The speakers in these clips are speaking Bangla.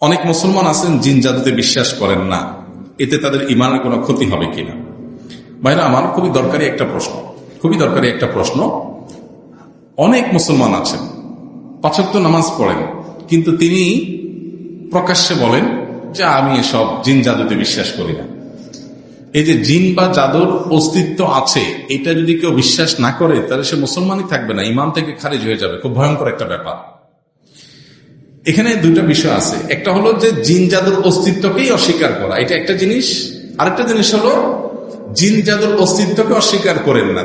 অনেক মুসলমান আছেন জিন জাদুতে বিশ্বাস করেন না, এতে তাদের ইমানের কোনো ক্ষতি হবে কিনা? ভাইরা আমার, খুবই দরকারি একটা প্রশ্ন। অনেক মুসলমান আছেন, 5 ওয়াক্ত নামাজ পড়েন, কিন্তু তিনি প্রকাশ্যে বলেন যে আমি এসব জিন জাদুতে বিশ্বাস করি না। এই যে জিন বা জাদুর অস্তিত্ব আছে, এটা যদি কেউ বিশ্বাস না করে তাহলে সে মুসলমানই থাকবে না, ইমান থেকে খারিজ হয়ে যাবে। খুব ভয়ঙ্কর একটা ব্যাপার। এখানে দুইটা বিষয় আছে। একটা হলো যে জিন জাদুর অস্তিত্বকেই অস্বীকার করা, এটা একটা জিনিস। আরেকটা জিনিস হলো জিন জাদুর অস্তিত্বকে অস্বীকার করেন না,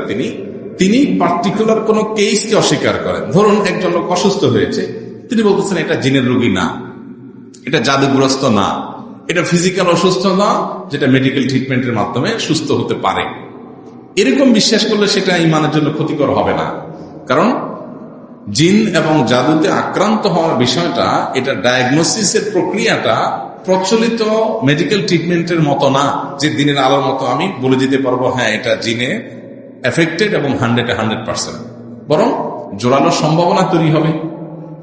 তিনি পার্টিকুলার কোন কেসকে অস্বীকার করেন। ধরুন একজন লোক অসুস্থ হয়েছে, তিনি বলতেছেন এটা জিনের রোগী না, এটা জাদুগ্রস্ত না, এটা ফিজিক্যাল অসুস্থ না, যেটা মেডিকেল ট্রিটমেন্টের মাধ্যমে সুস্থ হতে পারে। এরকম বিশ্বাস করলে সেটা ইমানের জন্য ক্ষতিকর হবে না। কারণ জিন এবং জাদুতে আক্রান্ত হওয়ার বিষয়টা, এটা ডায়াগনোসিসের প্রক্রিয়াটা প্রচলিত মেডিকেল ট্রিটমেন্টের মতো না, যে দিনের আলোর মতো আমি বলে দিতে পারবো হ্যাঁ এটা জিনে এফেক্টেড এবং 100% বরং জোরালো সম্ভাবনা তৈরি হবে।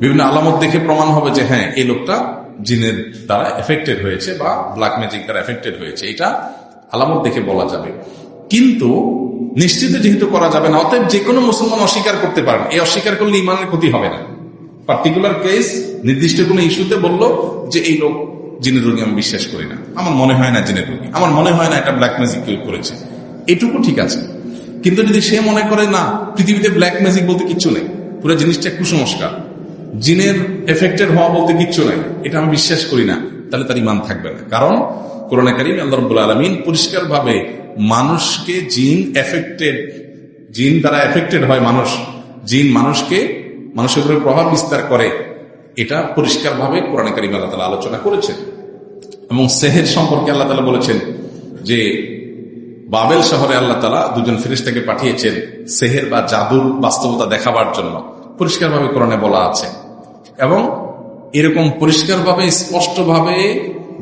বিভিন্ন আলামত দেখে প্রমাণ হবে যে হ্যাঁ এই লোকটা জিনের দ্বারা এফেক্টেড হয়েছে বা ব্ল্যাক ম্যাজিক দ্বারা এফেক্টেড হয়েছে, এটা আলামত দেখে বলা যাবে। কিন্তু নিশ্চিত যেহেতু করা যাবে না, অতএব যে কোনো মুসলমান অস্বীকার করতে পারেন। এই অস্বীকার করলে ইমানের ক্ষতি হবে না। পার্টিকুলার কেস, নির্দিষ্ট কোনো ইস্যুতে বললো যে এই লোক জিনের রোগী আমি বিশ্বাস করি না, আমার মনে হয় না জিনের রোগী, আমার মনে হয় না এটা ব্ল্যাক ম্যাজিক কেউ করেছে, এটুকু ঠিক আছে। কিন্তু যদি সে মনে করে না পৃথিবীতে ব্ল্যাক ম্যাজিক বলতে কিচ্ছু নেই, পুরো জিনিসটা কুসংস্কার, জিনের এফেক্টেড হওয়া বলতে কিচ্ছু নাই, এটা আমি বিশ্বাস করি না, তাহলে তার ইমান থাকবে না। কারণ কোরআনে কারীমে আল্লাহ রাব্বুল আলামিন পরিষ্কারভাবে মানুষকে জিন দ্বারা এফেক্টেড হয় জিন মানুষের উপরে প্রভাব বিস্তার করে, এটা পরিষ্কারভাবে কোরআনে কারীমে আল্লাহ তাআলা আলোচনা করেছেন। এবং সেহের সম্পর্কে আল্লাহ তাআলা বলেছেন যে বাবেল শহরে আল্লাহ তাআলা 2জন ফেরেশতাকে পাঠিয়েছেন সেহের বা জাদুর বাস্তবতা দেখাবার জন্য, পরিষ্কারভাবে কোরআনে বলা আছে। এবং এরকম পরিষ্কারভাবে স্পষ্টভাবে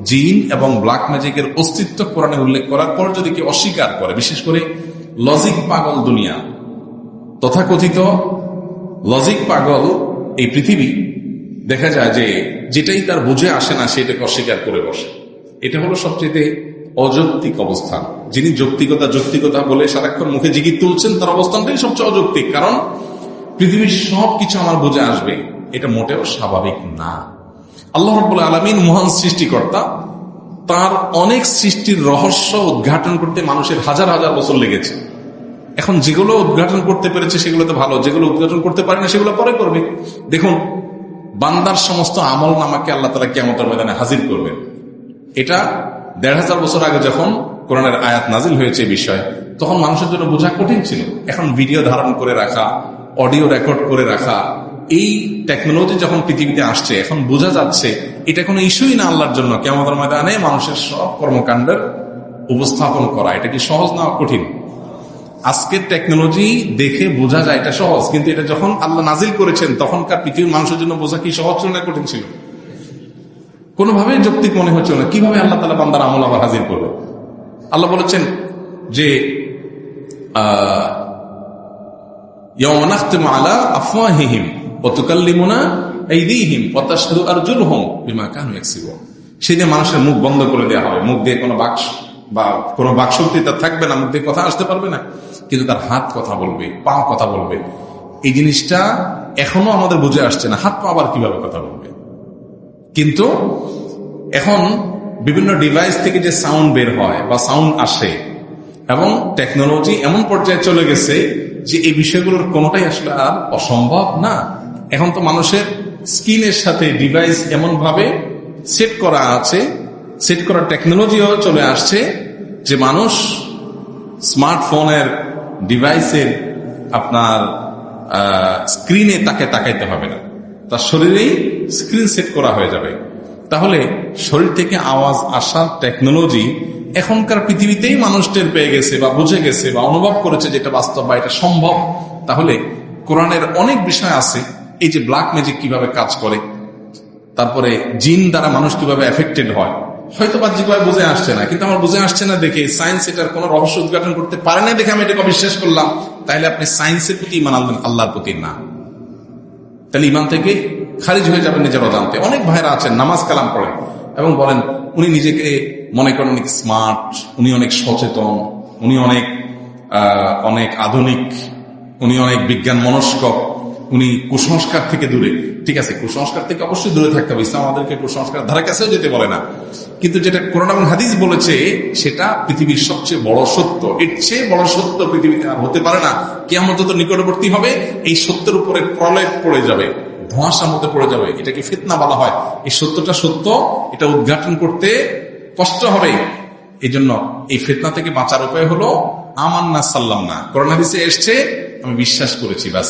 জিন এবং ব্ল্যাক ম্যাজিকের অস্তিত্ব কোরআনে উল্লেখ করার পর যদি কেউ অস্বীকার করে, বিশেষ করে লজিক পাগল দুনিয়া, তথাকথিত লজিক পাগল এই পৃথিবী, দেখা যায় যে যেটাই তার বুঝে আসে না সেটাকে অস্বীকার করে বসে। এটা হলো সবচেয়ে অযৌক্তিক অবস্থান। যিনি যৌক্তিকতা বলে সারাক্ষণ মুখে জিগির তুলছেন, তার অবস্থানটাই সবচেয়ে অযৌক্তিক। কারণ পৃথিবীর সবকিছু আমার বুঝে আসবে, এটা মোটেও স্বাভাবিক না। আল্লাহ রাব্বুল আলামিন মহান সৃষ্টিকর্তা, তার অনেক সৃষ্টির রহস্য উদ্ঘাটন করতে মানুষের হাজার হাজার বছর লেগেছে। এখন যেগুলো উদ্ঘাটন করতে পেরেছে সেগুলো তো ভালো, যেগুলো উদ্ঘাটন করতে পারে না সেগুলো পরে করবে। দেখুন, বান্দার সমস্ত আমল নামাকে আল্লাহ তাআলা কিয়ামতের ময়দানে হাজির করবেন। এটা 1500 বছর আগে যখন কোরআনের আয়াত নাজিল হয়েছে এই বিষয়, তখন মানুষের জন্য বোঝা কঠিন ছিল। এখন ভিডিও ধারণ করে রাখা, অডিও রেকর্ড করে রাখা, এই টেকনোলজি যখন পৃথিবীতে আসছে, এখন বোঝা যাচ্ছে এটা কোনো ইস্যুই না আল্লাহর জন্য কিয়ামতের ময়দানে মানুষের সব কর্মকাণ্ডের উপস্থাপন করা। এটা কি সহজ না কঠিন? আজকের টেকনোলজি দেখে বোঝা যায় এটা সহজ, কিন্তু এটা যখন আল্লাহ নাজিল করেছেন তখনকার পৃথিবীর মানুষের জন্য বোঝা কি সহজ ছিল না কঠিন ছিল? কোনোভাবেই যৌক্তিক মনে হচ্ছিল না। কিভাবে আল্লাহ তাআলা বান্দার আমল আবার হাজির করবে? আল্লাহ বলেছেন যে ইয়াওমা নাখতিমু আলা আফওয়াহিহিম ওয়া তুকাল্লিমুনা আইদিহিম ওয়া তাশহাদু আরজুলুহুম বিমা কানু ইয়াকসিবুন। সেদিন মানুষের মুখ বন্ধ করে দেওয়া হবে, মুখ দিয়ে কোনো কোনো বাকশক্তি তার থাকবে না, মুখ দিয়ে কথা আসতে পারবে না, কিন্তু তার হাত কথা বলবে, পা কথা বলবে। এই জিনিসটা এখনো আমাদের বুঝে আসছে না, হাত পা আবার কিভাবে কথা বলবে। কিন্তু এখন বিভিন্ন ডিভাইস থেকে যে সাউন্ড বের হয় বা সাউন্ড আসে, এবং টেকনোলজি এমন পর্যায়ে চলে গেছে যে এই বিষয়গুলোর কোনোটাই আসলে আর অসম্ভব না। এখন তো মানুষের স্কিনের সাথে ডিভাইস এমন ভাবে সেট করা আছে, সেট করার টেকনোলজিও চলে আসছে যে মানুষ স্মার্টফোনের ডিভাইসের আপনার স্ক্রিনে তাকে তাকাইতে হবে না, তার শরীরেই স্ক্রিন সেট করা হয়ে যাবে। তাহলে শরীর থেকে আওয়াজ আসার টেকনোলজি এখনকার পৃথিবীতেই মানুষ টের পেয়ে গেছে বা বুঝে গেছে বা অনুভব করেছে যেটা বাস্তব বা এটা সম্ভব। তাহলে কোরআনের অনেক বিষয় আছে, এই যে ব্ল্যাক ম্যাজিক কিভাবে কাজ করে, তারপরে জিন দ্বারা মানুষ কিভাবে এফেক্টেড হয়, হয়তো বাহ্যিকভাবে বুঝে আসছে না, কিন্তু আমার বুঝে আসছে না দেখে সায়েন্স এটার কোন রহস্য উদ্ঘাটন করতে পারে না দেখে আমি এটাকে অবিশ্বাস করলাম, তাহলে আপনি সায়েন্সের প্রতি ইমান আনলেন, আল্লাহর প্রতি না। তাহলে ইমান থেকে খারিজ হয়ে যাবেন নিজের অজান্তে। অনেক ভাইরা আছেন নামাজ কালাম পড়েন এবং বলেন উনি নিজেকে মনে করেন অনেক স্মার্ট, উনি অনেক সচেতন, উনি অনেক আধুনিক, উনি অনেক বিজ্ঞান মনস্ক, উনি কুসংস্কার থেকে দূরে। ঠিক আছে, কুসংস্কার থেকে অবশ্যই দূরে থাকতে হবে, ইসলাম আমাদেরকে কুসংস্কার ধারে কাছেও যেতে বলে না। কিন্তু যেটা কোরআন এবং হাদিস বলেছে সেটা পৃথিবীর সবচেয়ে বড় সত্য। এর চেয়ে বড় সত্য পৃথিবীতে আর হতে পারে না। কিয়ামত যত নিকটবর্তী হবে এই সত্যের উপরে প্রলেপ পড়ে যাবে, ধোঁয়াশার মধ্যে পড়ে যাবে। এটাকে ফিতনা বলা হয়। এই সত্যটা সত্য, এটা উদ্ঘাটন করতে কষ্ট হবে। এই জন্য এই ফিতনা থেকে বাঁচার উপায় হলো আমান্না সাল্লাম না, কোরআন হাদিসে এসছে আমি বিশ্বাস করেছি, বাস,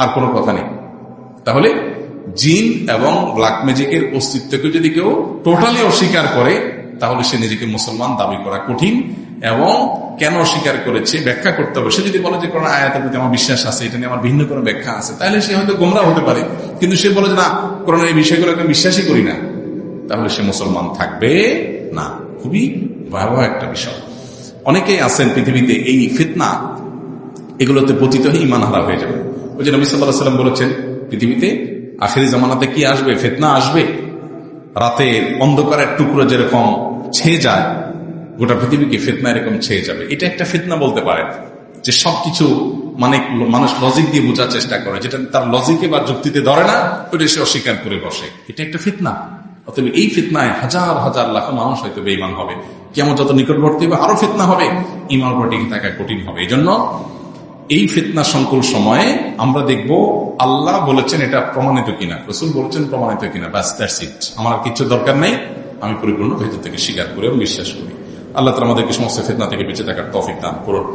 আর কোনো কথা নেই। তাহলে জিন এবং ব্ল্যাক ম্যাজিকের অস্তিত্বকে যদি কেউ টোটালি অস্বীকার করে তাহলে সে নিজেকে মুসলমান দাবি করা কঠিন। এবং কেন অস্বীকার করেছে ব্যাখ্যা করতে হবে। সে যদি বলে যে কোরআন আয়াতের প্রতি আমার বিশ্বাস আছে, এটা নিয়ে আমার ভিন্ন কোনো ব্যাখ্যা আছে, তাহলে সে হয়তো গোমরাহ হতে পারে। কিন্তু সে বলে যে না, কোরআনের এই বিষয়গুলোকে আমি বিশ্বাসই করি না, তাহলে সে মুসলমান থাকবে না। খুবই ভয়াবহ একটা বিষয়। অনেকেই আছেন পৃথিবীতে এই ফিতনা এগুলোতে পতিত হয়ে ঈমান হারা হয়ে যাবে। ওই যে নবী সাল্লাল্লাহু আলাইহি ওয়াসাল্লাম বলেছেন পৃথিবীতে আখিরি জামানাতে কি আসবে, ফিতনা আসবে। রাতের অন্ধকারের টুকরো যেরকম ছেয়ে যায়, গোটা পৃথিবীকে ফিতনা এরকম ছেয়ে যাবে। এটা একটা ফিতনা বলতে পারেন, যে সবকিছু মানে মানুষ লজিক দিয়ে বোঝার চেষ্টা করে, যেটা তার লজিকে বা যুক্তিতে ধরে না ওটা সে অস্বীকার করে বসে। এটা একটা ফিতনা। অতএব এই ফিতনায় হাজার হাজার লাখ মানুষ হয়তো বেঈমান হবে। কিয়ামত যত নিকটবর্তী হবে আরো ফিতনা হবে, ঈমান উপর টিকে থাকা কঠিন হবে। এই জন্য এই ফিতনা সংকুল সময়ে আমরা দেখব আল্লাহ বলেছেন এটা প্রমাণিত কিনা, রাসূল বলেছেন প্রমাণিত কিনা, ব্যাস, দ্যাটস ইট। আমার আর কিছু দরকার নেই, আমি পরিপূর্ণ ভেতর থেকে স্বীকার করে এবং বিশ্বাস করি। আল্লাহ তাআলা আমাদেরকে সমস্ত ফিতনা থেকে বেঁচে থাকার তৌফিক দান করুন।